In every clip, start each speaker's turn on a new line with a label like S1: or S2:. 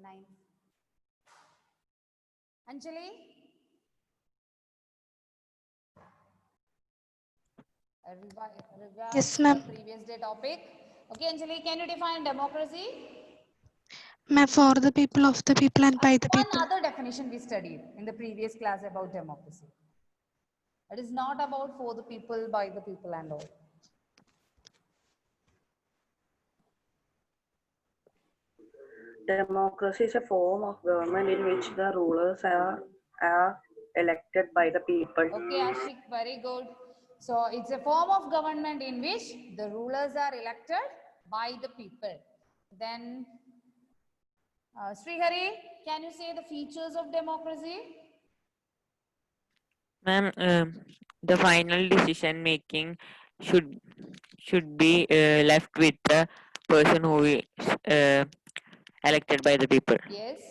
S1: 9. Anjali?
S2: Yes,
S1: Revise the
S2: ma'am.
S1: previous day topic. Okay, Anjali, can you define democracy?
S2: Ma'am, for the people, of the people, and by the
S1: One
S2: people.
S1: other definition we studied in the previous class about democracy. It is not about for the people, by the people, and all.
S3: Democracy is a form of government in which the rulers are elected by the people.
S1: Okay, Ashik, very good. So it's a form of government in which the rulers are elected by the people. Then, Srihari, can you say the features of democracy?
S4: Ma'am, the final decision making should should be left with the person who is elected by the people.
S1: Yes.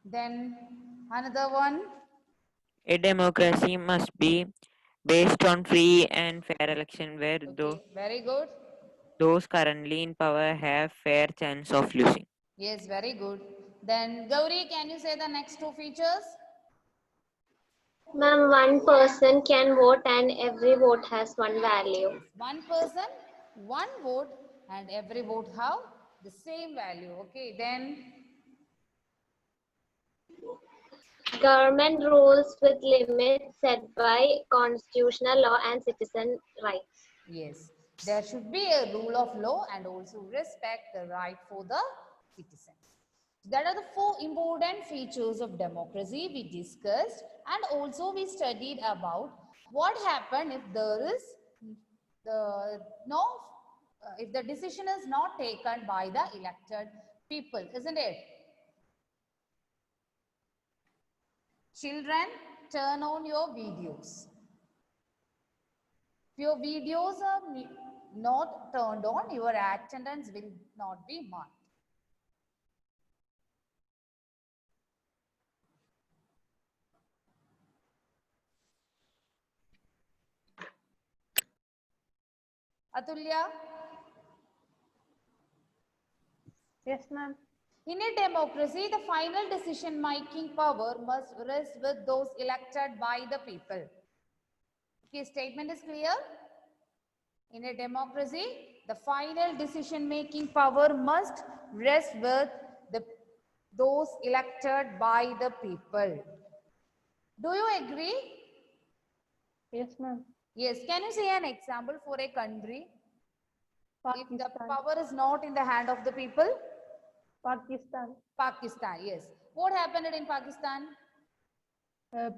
S1: Then another one.
S4: A democracy must be based on free and fair election where
S1: Okay, very good.
S4: those currently in power have fair chance of losing.
S1: Yes, very good. Then Gauri, can you say the next two features?
S5: Ma'am, one person can vote and every vote has one value.
S1: One person, one vote, and every vote have the same value. Okay, then
S5: Government rules with limits set by constitutional law and citizen rights.
S1: yes, there should be a rule of law and also respect the right for the citizens. That are the four important features of democracy we discussed, and also we studied about what happened if there is the no if the decision is not taken by the elected people, isn't it? Children, turn on your videos. If your videos are not turned on, your attendance will not be marked. Atulya?
S2: Yes, ma'am.
S1: In a democracy, the final decision-making power must rest with those elected by the people. Okay, statement is clear? In a democracy, the final decision-making power must rest with those elected by the people. Do you agree?
S2: Yes, ma'am.
S1: Yes. Can you say an example for a country? If the
S2: Pakistan.
S1: power is not in the hand of the people?
S2: Pakistan.
S1: Pakistan, yes. What happened in Pakistan?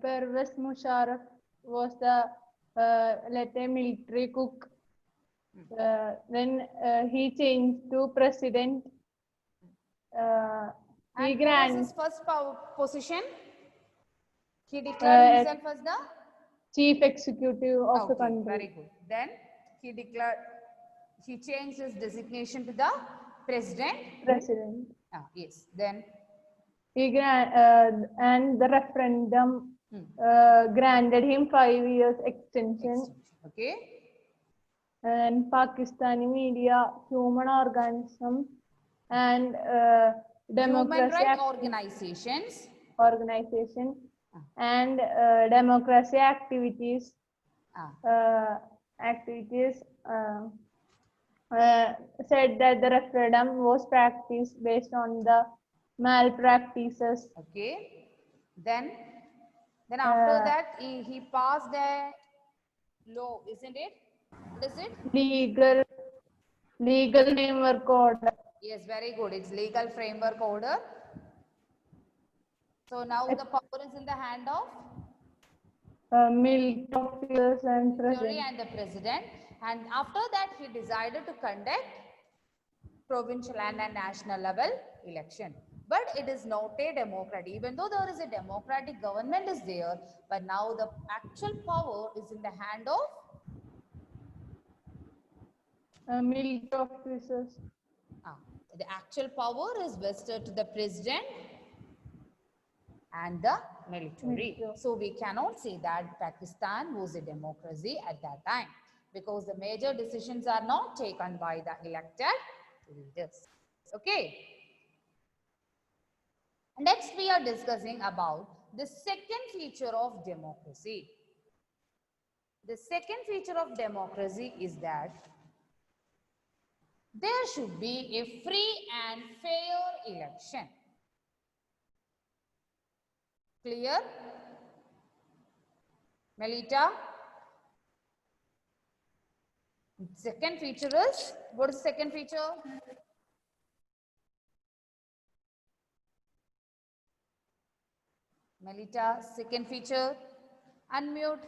S2: Pervez Musharraf was the let's say military cook. Then he changed to president. He
S1: And what was
S2: grant
S1: his first position? He declared himself as the
S2: chief executive of the
S1: okay,
S2: country.
S1: very good. Then he changed his designation to the president.
S2: President.
S1: Yes. Then
S2: He and the referendum granted him 5 years extension.
S1: okay.
S2: And Pakistani media, human organism, and
S1: Human
S2: democracy
S1: rights organizations.
S2: organization and democracy activities said that the referendum was practiced based on the malpractices.
S1: Okay. Then after that he passed a law, isn't it? What is it?
S2: Legal framework order.
S1: Yes, very good. It's legal framework order. So now the power is in the hand of
S2: military officers and
S1: military
S2: president.
S1: and the president. And after that, he decided to conduct provincial and a national level election. But it is not a democracy. Even though there is a democratic government is there, but now the actual power is in the hand of
S2: Military officers.
S1: The actual power is vested to the president and the military. So we cannot say that Pakistan was a democracy at that time because the major decisions are not taken by the elected leaders. Okay. Next, we are discussing about the second feature of democracy. The second feature of democracy is that there should be a free and fair election. Clear? Melita? Second feature is, what is the second feature? Melita, second feature, unmute.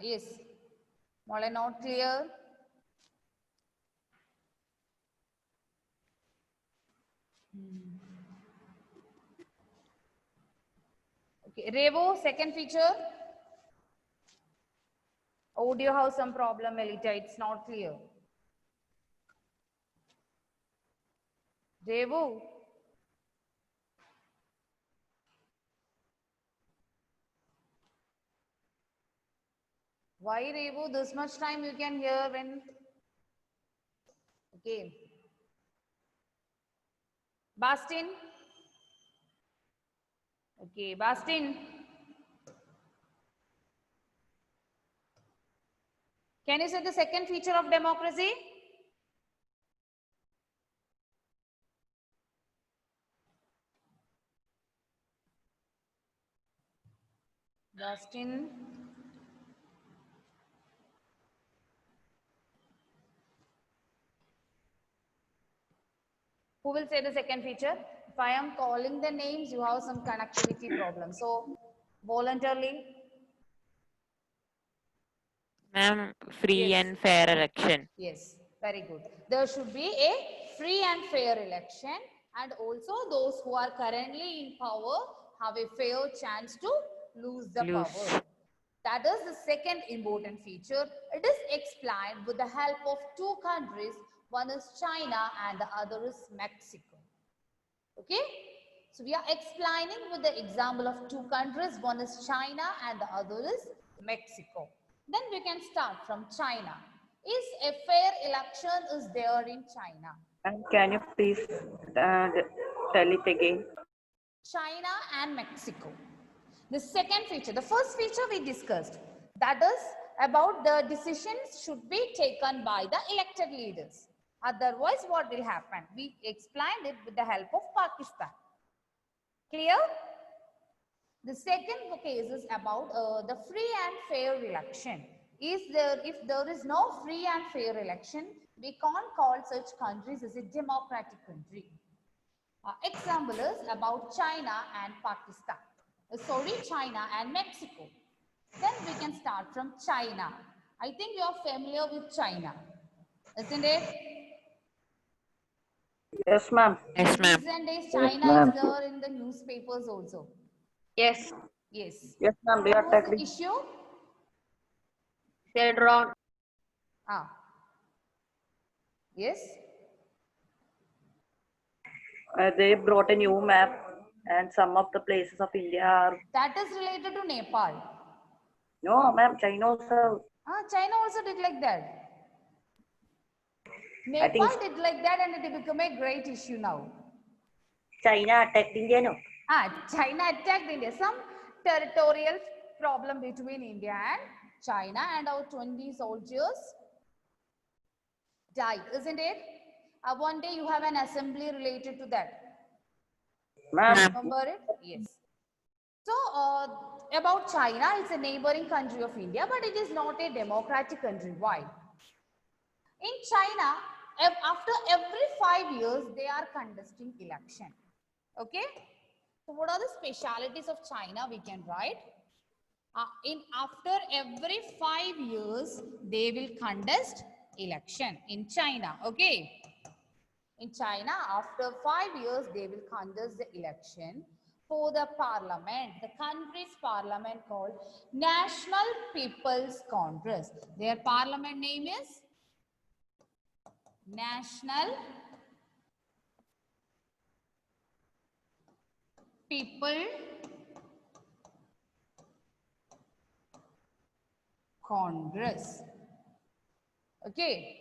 S1: Yes, Mole, not clear. Okay, Revo, second feature. Audio have some problem, Melita, it's not clear. Revo. Why, Revo, this much time you can hear when? Okay. Bastin. Okay, Bastin. Can you say the second feature of democracy? Bastin. Who will say the second feature? If I am calling the names, you have some connectivity problem. So, voluntarily.
S4: Ma'am, free
S1: Yes.
S4: and fair election.
S1: Yes, very good. There should be a free and fair election, and also those who are currently in power have a fair chance to lose the power. That is the second important feature. It is explained with the help of two countries. One is China and the other is Mexico. Okay? So we are explaining with the example of two countries. One is China and the other is Mexico. Then we can start from China. Is a fair election is there in China?
S3: And can you please tell it again?
S1: China and Mexico. The second feature, the first feature we discussed, that is about the decisions should be taken by the elected leaders. Otherwise, what will happen? We explained it with the help of Pakistan. Clear? The second case is about the free and fair election. If there is no free and fair election, we can't call such countries as a democratic country. Example is about China and Pakistan. Sorry, China and Mexico. Then we can start from China. I think you are familiar with China, isn't it?
S3: Yes, ma'am.
S4: Yes, ma'am.
S1: Recent days,
S3: Yes,
S1: China
S3: ma'am.
S1: is there in the newspapers also.
S3: Yes.
S1: Yes.
S3: Yes, ma'am. They are
S1: What was the
S3: tackling.
S1: issue?
S3: They're drawn.
S1: Yes.
S3: They brought a new map, and some of the places of India are.
S1: That is related to Nepal.
S3: No, ma'am. China also.
S1: China also did like that.
S3: I think
S1: Nepal did like that and it became a great issue now.
S3: China attacked India, no?
S1: China attacked India. Some territorial problem between India and China, and our 20 soldiers died, isn't it? One day you have an assembly related to that.
S3: Ma'am.
S1: Remember it? Yes. So, about China, it's a neighboring country of India, but it is not a democratic country. Why? In China, after every 5 years, they are conducting election. Okay? So, what are the specialities of China? We can write. After every 5 years, they will conduct election in China. Okay? In China, after 5 years, they will conduct the election for the parliament, the country's parliament called National People's Congress. Their parliament name is National People Congress. Okay.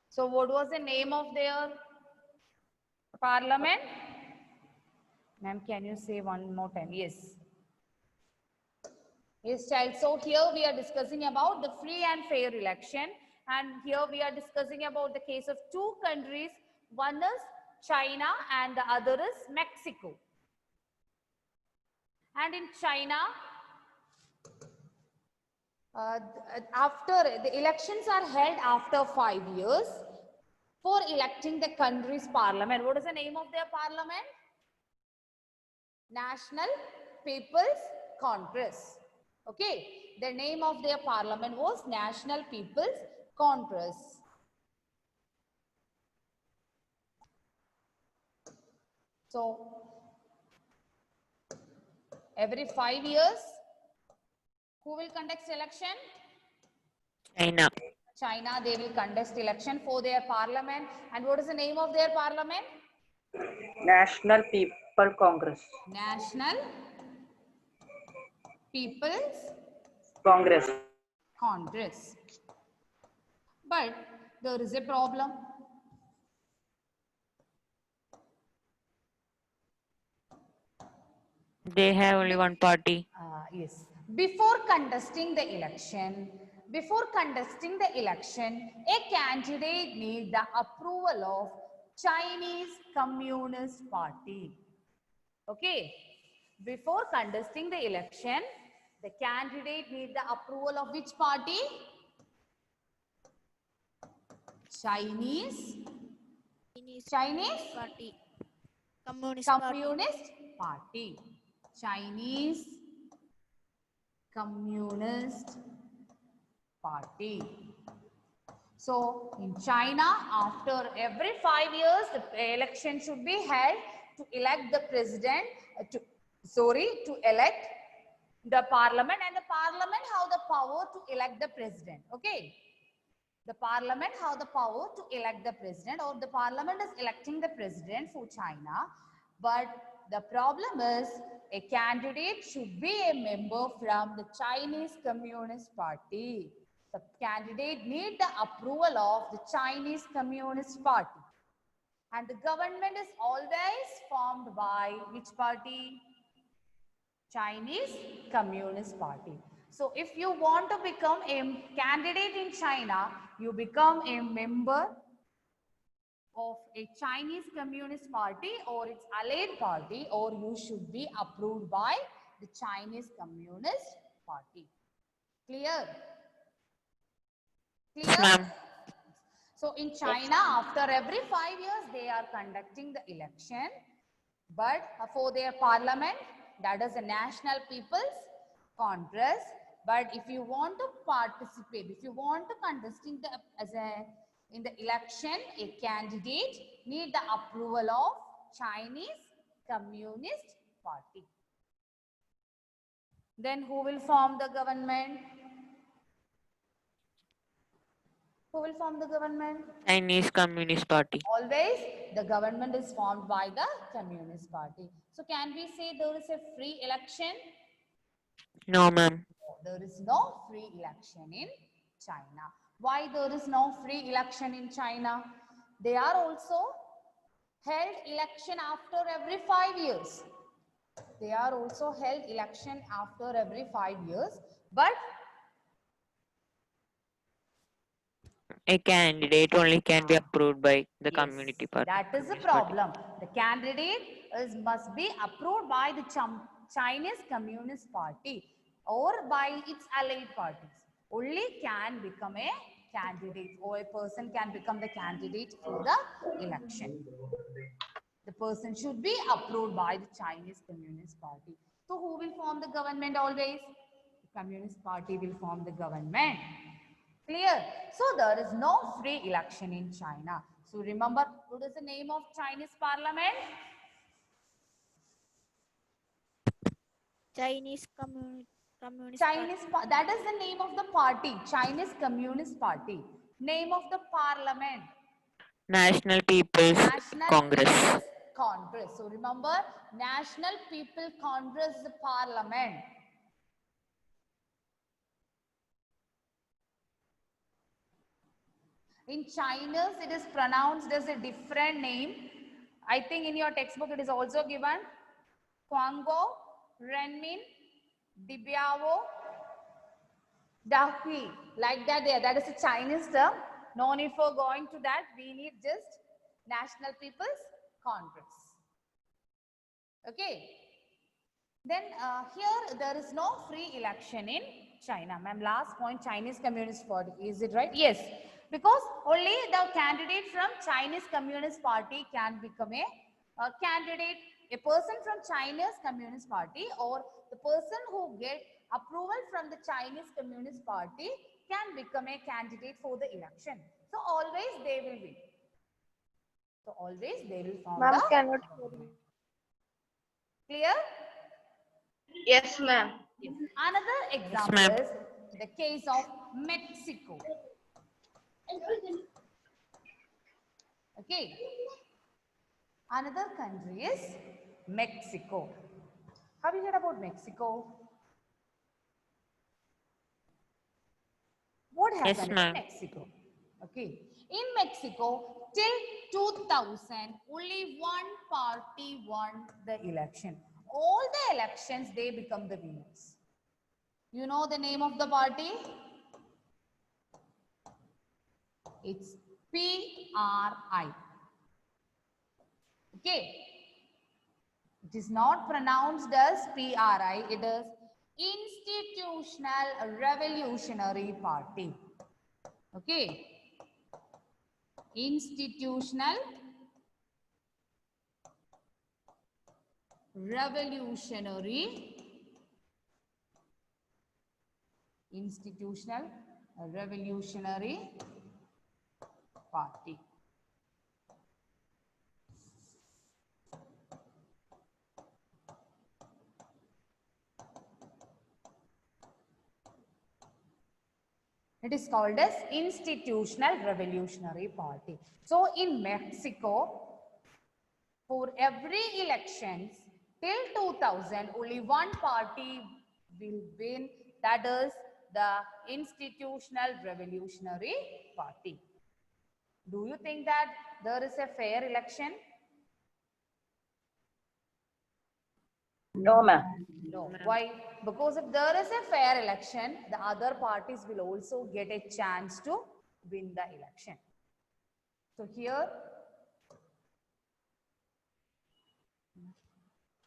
S1: So what was the name of their parliament? Ma'am, can you say one more time? Yes. Yes, child. So here we are discussing about the free and fair election. And here we are discussing about the case of two countries. One is China and the other is Mexico. And in China, after the elections are held after 5 years for electing the country's parliament. What is the name of their parliament? National People's Congress. Okay, the name of their parliament was National People's Congress. So, every 5 years, who will conduct election?
S4: China.
S1: China, they will conduct election for their parliament. And what is the name of their parliament?
S3: National People Congress.
S1: National People's
S3: Congress.
S1: Congress. But there is a problem.
S4: They have only one party.
S1: Yes. Before contesting the election, a candidate needs the approval of Chinese Communist Party. Okay. Before contesting the election, the candidate needs the approval of which party? Chinese
S6: Party. Communist
S1: Party. Chinese Communist Party. So in China, after every 5 years, the election should be held to elect the president, to elect the parliament, and the parliament have the power to elect the president. Okay. The parliament have the power to elect the president, or the parliament is electing the president for China. But the problem is a candidate should be a member from the Chinese Communist Party. The candidate need the approval of the Chinese Communist Party. And the government is always formed by which party? Chinese Communist Party. So if you want to become a candidate in China, you become a member of a Chinese Communist Party or its allied party, or you should be approved by the Chinese Communist Party. Clear?
S4: Yes, ma'am.
S1: So in China, after every 5 years, they are conducting the election. But for their parliament, that is the National People's Congress. But if you want to participate, if you want to contest in the election, a candidate need the approval of Chinese Communist Party. Then who will form the government? Who will form the government?
S4: Chinese Communist Party.
S1: Always the government is formed by the Communist Party. So can we say there is a free election?
S4: No, ma'am.
S1: There is no free election in China. Why there is no free election in China? They are also held election after every 5 years. They are also held election after every 5 years. But
S4: A candidate only can be approved by the
S1: yes,
S4: community party.
S1: that is the problem. The candidate must be approved by the Chinese Communist Party or by its allied parties. Only can become a candidate, or a person can become the candidate for the election. The person should be approved by the Chinese Communist Party. So who will form the government always? The Communist Party will form the government. Clear? So there is no free election in China. So remember, what is the name of Chinese parliament?
S6: Chinese Communist
S1: That is the name of the party, Chinese Communist Party. Name of the parliament,
S4: National People's
S1: National
S4: Congress.
S1: People's Congress. So remember, National People Congress is a parliament. In Chinese, it is pronounced as a different name. I think in your textbook, it is also given Quango, Renmin, Dibiao, Dahui. Like that there. That is a Chinese term. No need for going to that. We need just National People's Congress. Okay. Then here there is no free election in China. Ma'am, last point, Chinese Communist Party. Is it right? Yes. Because only the candidate from Chinese Communist Party can become a candidate. A person from Chinese Communist Party or the person who get approval from the Chinese Communist Party can become a candidate for the election. So always they will win. So always they will form
S2: Ma'am,
S1: the
S2: cannot.
S1: Clear?
S3: Yes, ma'am.
S1: Another example
S4: ma'am.
S1: is the case of Mexico. Okay. Another country is Mexico. Have you heard about Mexico? What
S4: Yes,
S1: happened in
S4: ma'am.
S1: Mexico? Okay. In Mexico, till 2000, only one party won the election. All the elections, they become the winners. You know the name of the party? It's PRI. Okay. It is not pronounced as PRI. It is Institutional Revolutionary Party. Okay. Institutional Revolutionary Party. It is called as Institutional Revolutionary Party. So in Mexico, for every elections till 2000, only one party will win. That is the Institutional Revolutionary Party. Do you think that there is a fair election?
S3: No, ma'am.
S1: No. Why? Because if there is a fair election, the other parties will also get a chance to win the election. So here,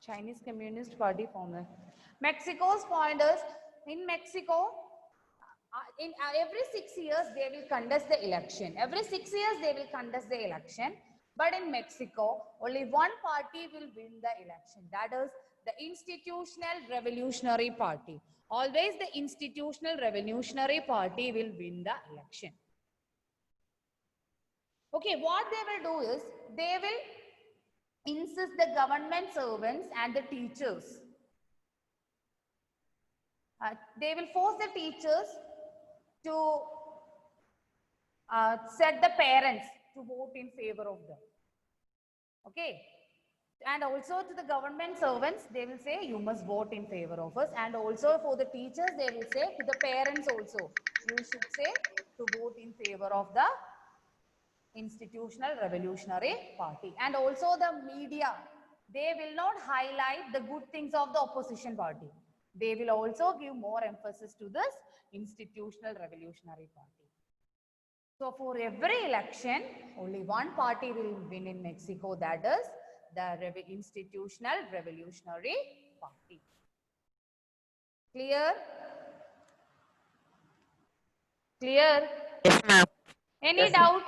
S1: Chinese Communist Party formed. Mexico's point is, in Mexico, every 6 years they will conduct the election. Every 6 years they will conduct the election. But in Mexico, only one party will win the election. That is the Institutional Revolutionary Party. Always the Institutional Revolutionary Party will win the election. Okay, what they will do is, they will insist the government servants and the teachers. They will force the teachers to set the parents to vote in favor of them. Okay. And also to the government servants, they will say, you must vote in favor of us. And also for the teachers, they will say, to the parents also, you should say to vote in favor of the Institutional Revolutionary Party. And also the media, they will not highlight the good things of the opposition party. They will also give more emphasis to this Institutional Revolutionary Party. So for every election, only one party will win in Mexico, that is the Institutional Revolutionary Party. Clear? Clear?
S4: Yes, ma'am.
S1: Any doubt?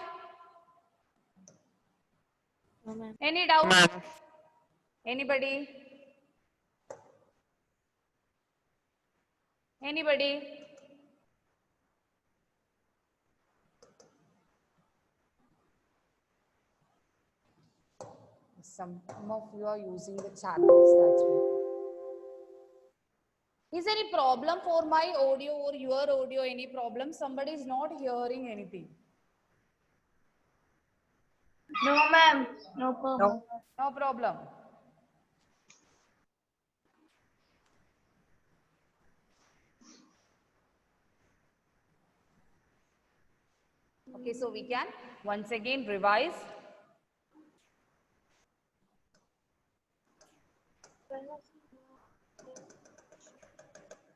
S6: No, ma'am.
S1: Any doubt?
S4: Ma'am.
S1: Anybody? Anybody? Some of you are using the chat box, that's right. Is there any problem for my audio or your audio? Any problem? Somebody is not hearing anything.
S2: No, ma'am. No problem.
S1: No problem. Okay, so we can once again revise.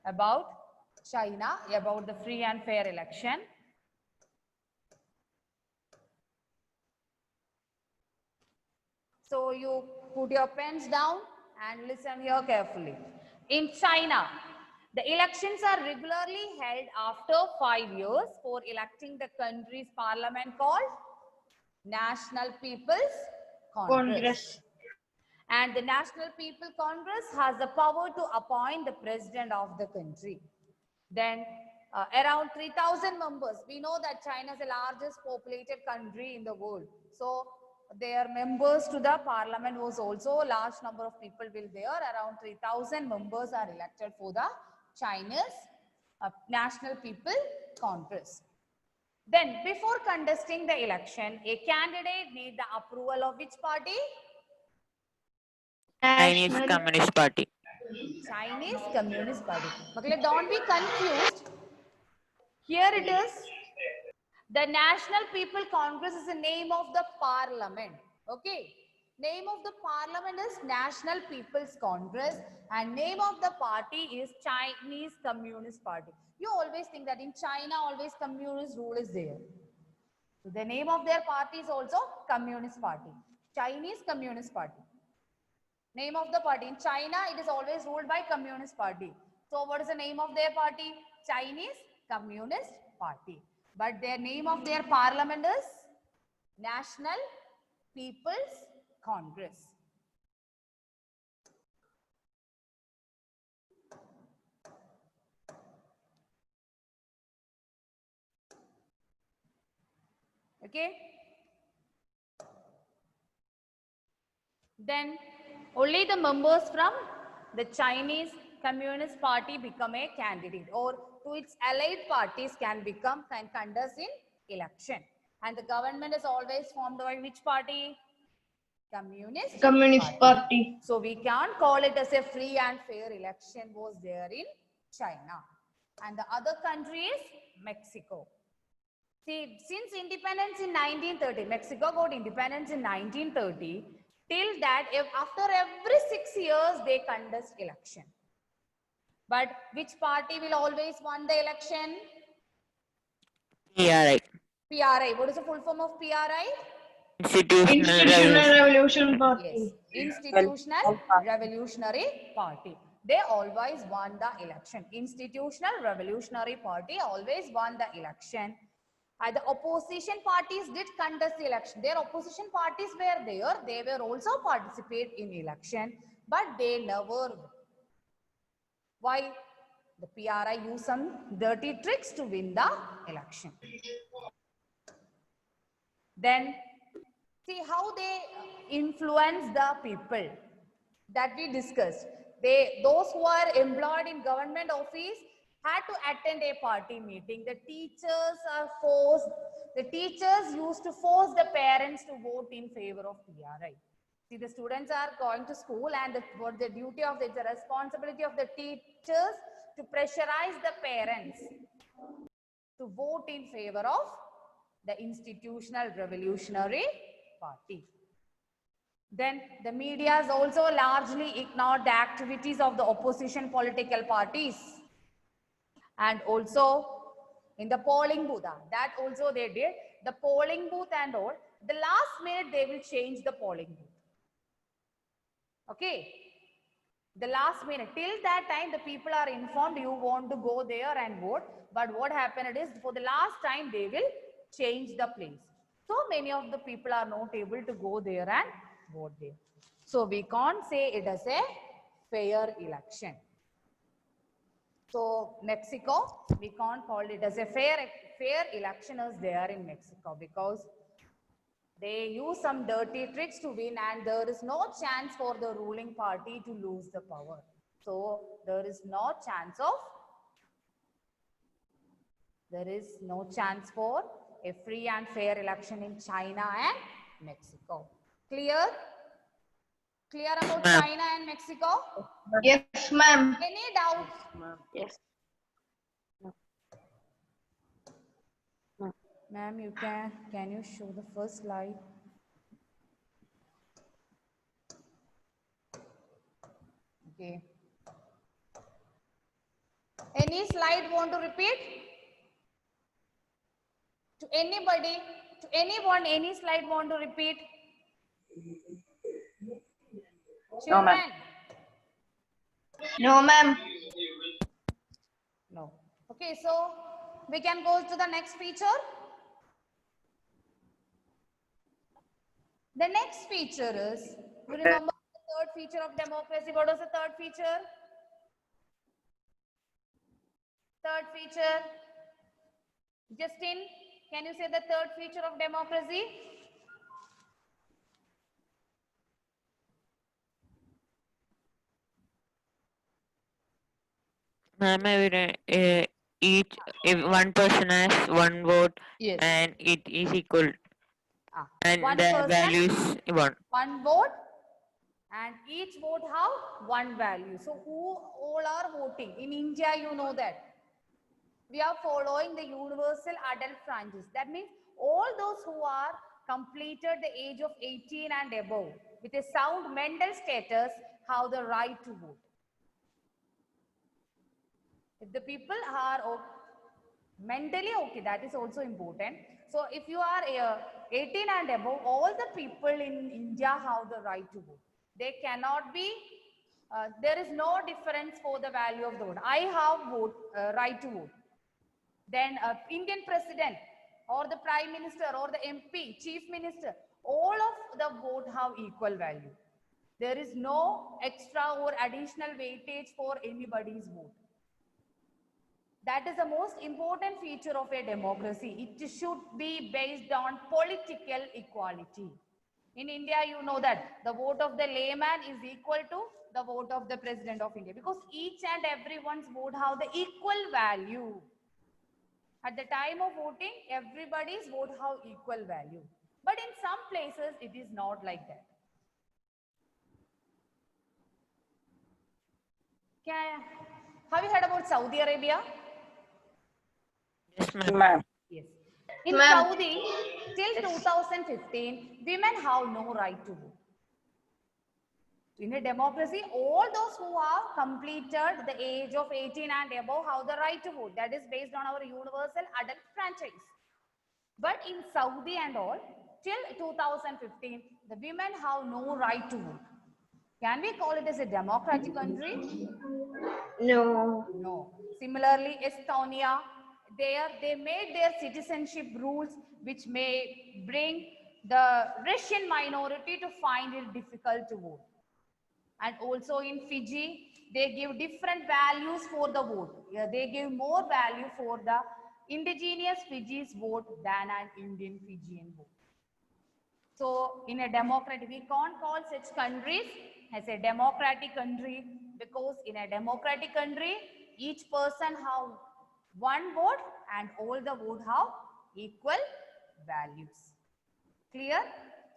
S1: About China, about the free and fair election. So you put your pens down and listen here carefully. In China, the elections are regularly held after 5 years for electing the country's parliament called National People's Congress. And the National People Congress has the power to appoint the president of the country. Then around 3,000 members. We know that China is the largest populated country in the world. So their members to the parliament was also a large number of people will there. Around 3,000 members are elected for the China's National People Congress. Then before contesting the election, a candidate need the approval of which party?
S4: Chinese Communist Party.
S1: Chinese Communist Party. Okay, don't be confused. Here it is. The National People Congress is the name of the parliament. Okay. Name of the parliament is National People's Congress and name of the party is Chinese Communist Party. You always think that in China always communist rule is there. So the name of their party is also Communist Party. Chinese Communist Party. Name of the party. In China, it is always ruled by Communist Party. So what is the name of their party? Chinese Communist Party. But their name of their parliament is National People's Congress. Okay. Then only the members from the Chinese Communist Party become a candidate or to its allied parties can contest in election. And the government is always formed by which party? Communist Party. So we can't call it as a free and fair election was there in China. And the other country is Mexico. See, since independence in 1930, Mexico got independence in 1930. Till that, after every 6 years, they contest election. But which party will always won the election?
S4: PRI.
S1: PRI. What is the full form of PRI?
S4: Institutional Revolution.
S1: Yes. Institutional Revolutionary Party. They always won the election. Institutional Revolutionary Party always won the election. The opposition parties did contest the election. Their opposition parties were there. They were also participate in election, but they never. Why? The PRI used some dirty tricks to win the election. Then see how they influence the people that we discussed. Those who are employed in government office had to attend a party meeting. The teachers used to force the parents to vote in favor of PRI. See, the students are going to school and what the duty of the responsibility of the teachers to pressurize the parents to vote in favor of the Institutional Revolutionary Party. Then the media has also largely ignored the activities of the opposition political parties. And also in the polling booth, that also they did. The polling booth and all, the last minute they will change the polling booth. Okay. The last minute, till that time the people are informed you want to go there and vote. But what happened is for the last time they will change the place. So many of the people are not able to go there and vote there. So we can't say it as a fair election. So Mexico, we can't call it as a fair election is there in Mexico because they use some dirty tricks to win and there is no chance for the ruling party to lose the power. So there is no chance for a free and fair election in China and Mexico. Clear? Clear about
S4: Ma'am.
S1: China and Mexico?
S2: Yes, ma'am.
S1: Any doubts?
S3: Yes.
S1: Ma'am, can you show the first slide? Okay. Any slide want to repeat? To anybody, to anyone, any slide want to repeat?
S3: No, ma'am.
S1: Children?
S2: No, ma'am.
S1: No. Okay, so we can go to the next feature. The next feature is, you remember the third feature of democracy? What was the third feature? Third feature. Justin, can you say the third feature of democracy?
S4: Ma'am, each if one person has one vote
S1: Yes.
S4: and it is equal and
S1: One
S4: the
S1: person,
S4: value is one.
S1: one vote, and each vote have one value. So who all are voting? In India, you know that. We are following the universal adult franchise. That means all those who are completed the age of 18 and above with a sound mental status have the right to vote. If the people are mentally okay, that is also important. So if you are 18 and above, all the people in India have the right to vote. They cannot be, there is no difference for the value of the vote. I have right to vote. Then Indian president or the prime minister or the MP, chief minister, all of the vote have equal value. There is no extra or additional weightage for anybody's vote. That is the most important feature of a democracy. It should be based on political equality. In India, you know that the vote of the layman is equal to the vote of the president of India, because each and everyone's vote have the equal value. At the time of voting, everybody's vote have equal value. But in some places, it is not like that. Have you heard about Saudi Arabia?
S4: Yes, ma'am.
S3: Ma'am.
S1: Yes. In
S2: Ma'am.
S1: Saudi, till 2015, women have no right to vote. In a democracy, all those who have completed the age of 18 and above have the right to vote. That is based on our universal adult franchise. But in Saudi and all, till 2015, the women have no right to vote. Can we call it as a democratic country?
S2: No.
S1: No. Similarly, Estonia, they made their citizenship rules which may bring the Russian minority to find it difficult to vote. And also in Fiji, they give different values for the vote. Yeah, they give more value for the indigenous Fiji's vote than an Indian Fijian vote. So in a democratic, we can't call such countries as a democratic country, because in a democratic country, each person have one vote and all the vote have equal values. Clear?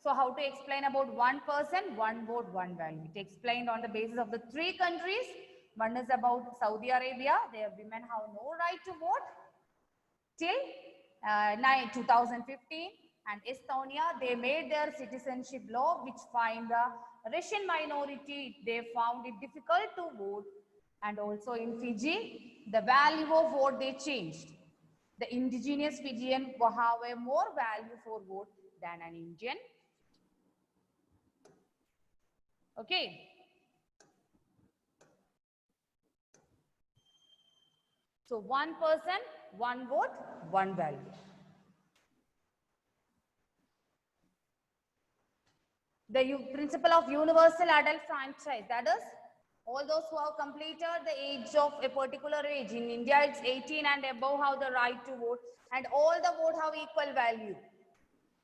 S1: So how to explain about one person, one vote, one value? It explained on the basis of the three countries. One is about Saudi Arabia. Their women have no right to vote till 2015. And Estonia, they made their citizenship law which find the Russian minority, they found it difficult to vote. And also in Fiji, the value of vote they changed. The indigenous Fijian have a more value for vote than an Indian. Okay. So one person, one vote, one value. The principle of universal adult franchise, that is, all those who have completed the age of a particular age. In India, it's 18 and above have the right to vote, and all the vote have equal value.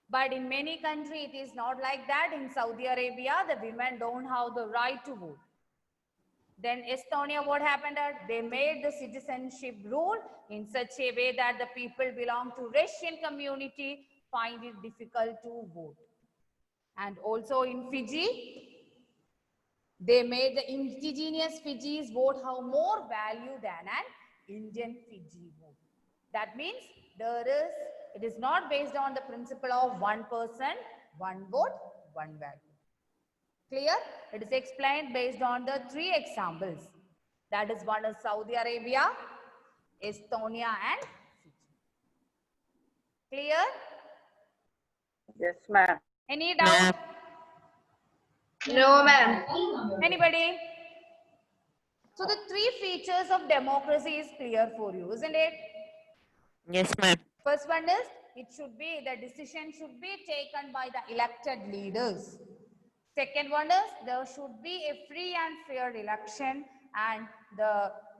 S1: But in many countries, it is not like that. In Saudi Arabia, the women don't have the right to vote. Then Estonia, what happened? They made the citizenship rule in such a way that the people belong to Russian community find it difficult to vote. And also in Fiji, they made the indigenous Fiji's vote have more value than an Indian Fiji vote. That means it is not based on the principle of one person, one vote, one value. Clear? It is explained based on the 3 examples. That is, one is Saudi Arabia, Estonia and Fiji. Clear?
S3: Yes, ma'am.
S1: Any doubt?
S3: No, ma'am.
S1: Anybody? So the 3 features of democracy is clear for you, isn't it?
S4: Yes, ma'am.
S1: First one is, the decision should be taken by the elected leaders. Second one is, there should be a free and fair election, and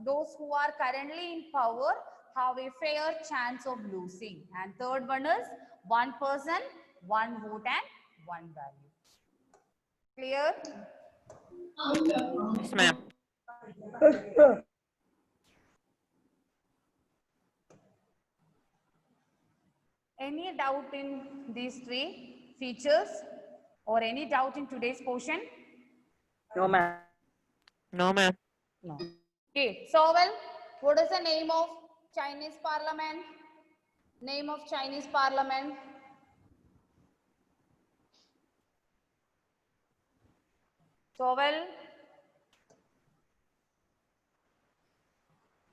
S1: those who are currently in power have a fair chance of losing. And third one is, one person, one vote and one value. Clear?
S4: Yes, ma'am.
S1: Any doubt in these 3 features or any doubt in today's portion?
S3: No, ma'am.
S4: No, ma'am.
S1: No. Okay, so well, what is the name of Chinese parliament? Name of Chinese parliament? Sovel?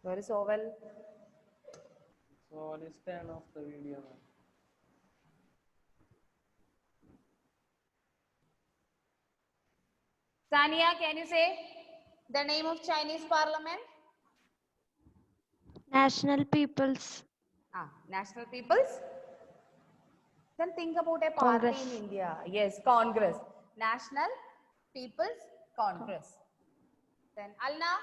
S1: Where is Sovel?
S7: So what is the end of the video?
S1: Sania, can you say the name of Chinese parliament?
S8: National People's
S1: National People's? Then think about a party
S8: Congress.
S1: in India. Yes, Congress. National People's Congress. Then Alna,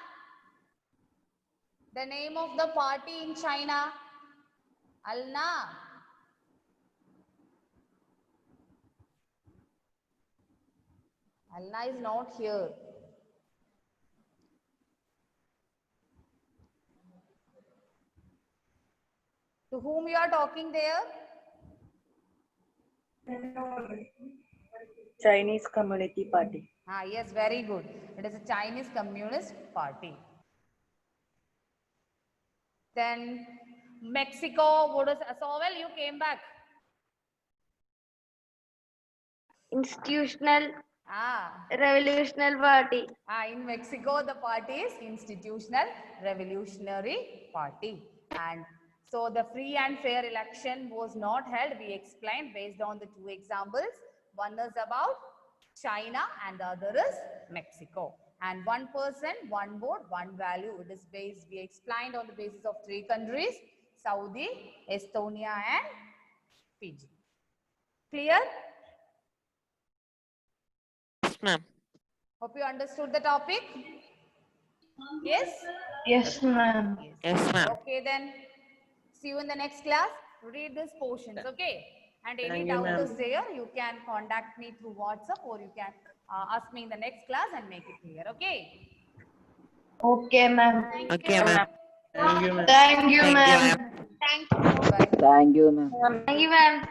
S1: the name of the party in China. Alna. Alna is not here. To whom you are talking there?
S3: Chinese Community Party.
S1: Yes, very good. It is a Chinese Communist Party. Then Mexico, what is so well you came back?
S5: Institutional
S1: Ah,
S5: Revolutionary Party.
S1: in Mexico, the party is Institutional Revolutionary Party. And so the free and fair election was not held. We explained based on the 2 examples. One is about China and the other is Mexico. And one person, one vote, one value. It is based, we explained on the basis of 3 countries, Saudi, Estonia and Fiji. Clear?
S4: Yes, ma'am.
S1: Hope you understood the topic. Yes?
S2: Yes, ma'am.
S4: Yes, ma'am.
S1: Okay, then see you in the next class. Read these portions, okay? And any
S7: Thank you,
S1: doubt
S7: ma'am.
S1: is there, you can contact me through WhatsApp or you can ask me in the next class and make it clear, okay?
S2: Okay, ma'am.
S4: Okay, ma'am.
S7: Thank you, ma'am.
S2: Thank you,
S4: Thank you,
S2: ma'am.
S4: ma'am.
S1: Bye.
S3: Thank you, ma'am.
S5: Thank you, ma'am.